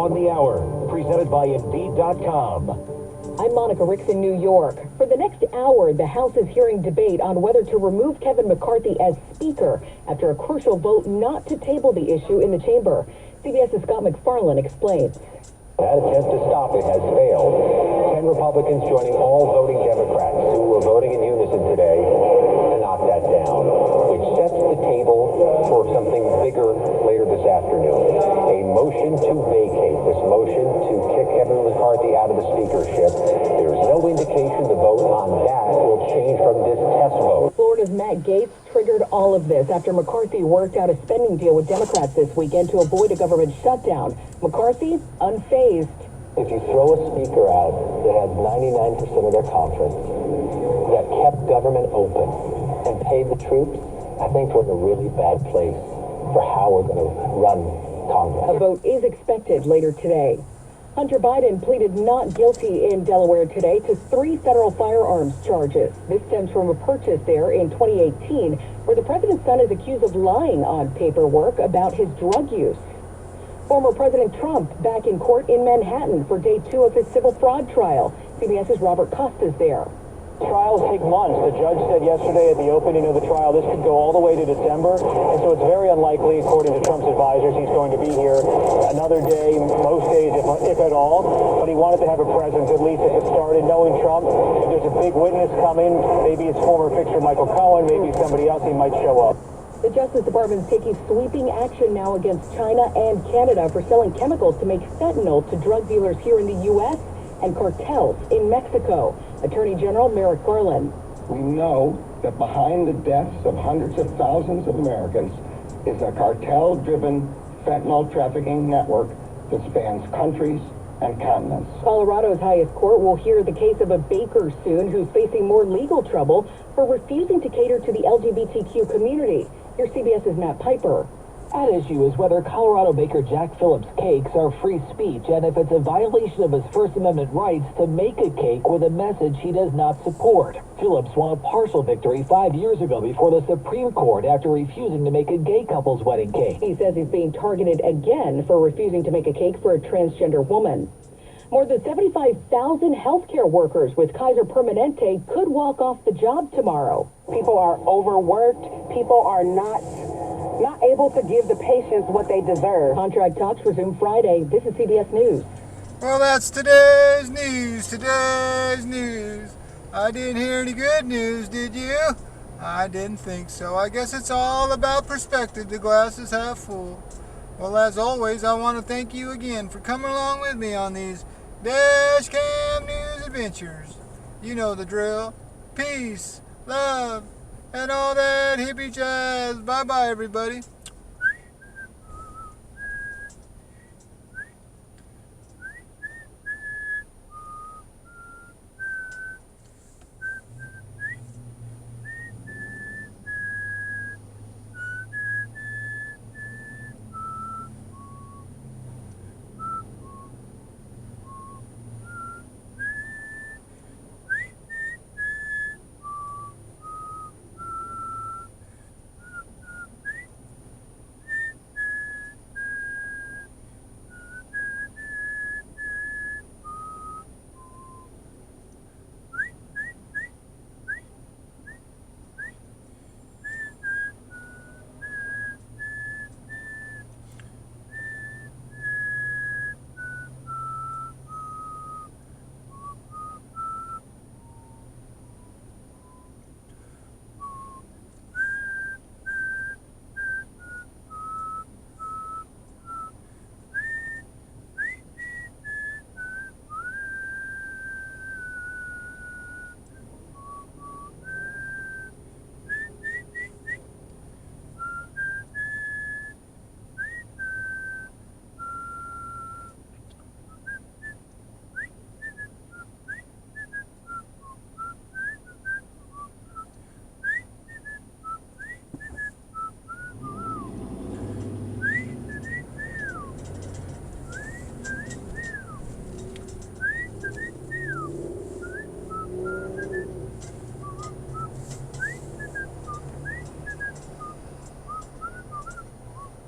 on the Hour, presented by Indeed.com. I'm Monica Ricks in New York. For the next hour, the House is hearing debate on whether to remove Kevin McCarthy as Speaker after a crucial vote not to table the issue in the chamber. CBS's Scott McFarlane explains. That attempt to stop it has failed. 10 Republicans joining all voting Democrats who were voting in unison today to knock that down, which sets the table for something bigger later this afternoon. A motion to vacate, this motion to kick Kevin McCarthy out of the speakership. There's no indication the vote on that will change from this test vote. Florida's Matt Gaetz triggered all of this after McCarthy worked out a spending deal with Democrats this weekend to avoid a government shutdown. McCarthy, unfazed. If you throw a speaker out that has 99% of their conference, that kept government open and paid the troops, I think we're in a really bad place for how we're going to run Congress. A vote is expected later today. Hunter Biden pleaded not guilty in Delaware today to 3 federal firearms charges. This stems from a purchase there in 2018, where the president's son is accused of lying on paperwork about his drug use. Former President Trump back in court in Manhattan for day 2 of his civil fraud trial. CBS's Robert Costa's there. Trials take months. The judge said yesterday at the opening of the trial this could go all the way to December, and so it's very unlikely, according to Trump's advisors, he's going to be here another day, most days, if at all. But he wanted to have a presence, at least at the start. And knowing Trump, if there's a big witness coming, maybe it's former fixture Michael Cohen, maybe somebody else, he might show up. The Justice Department is taking sweeping action now against China and Canada for selling chemicals to make fentanyl to drug dealers here in the U.S. and cartels in Mexico. Attorney General Merrick Garland. We know that behind the deaths of hundreds of thousands of Americans is a cartel-driven fentanyl trafficking network that spans countries and continents. Colorado's highest court will hear the case of a baker soon who's facing more legal trouble for refusing to cater to the LGBTQ community. Here's CBS's Matt Piper. At issue is whether Colorado baker Jack Phillips' cakes are free speech and if it's a violation of his First Amendment rights to make a cake with a message he does not support. Phillips won a partial victory 5 years ago before the Supreme Court after refusing to make a gay couple's wedding cake. He says he's being targeted again for refusing to make a cake for a transgender woman. More than 75,000 healthcare workers with Kaiser Permanente could walk off the job tomorrow. People are overworked. People are not able to give the patients what they deserve. Contract talks resume Friday. This is CBS News. Well, that's today's news. I didn't hear any good news, did you? I didn't think so. I guess it's all about perspective. The glass is half full. Well, as always, I want to thank you again for coming along with me on these Dash Cam News adventures. You know the drill. Peace, love, and all that hippie jazz. Bye-bye, everybody.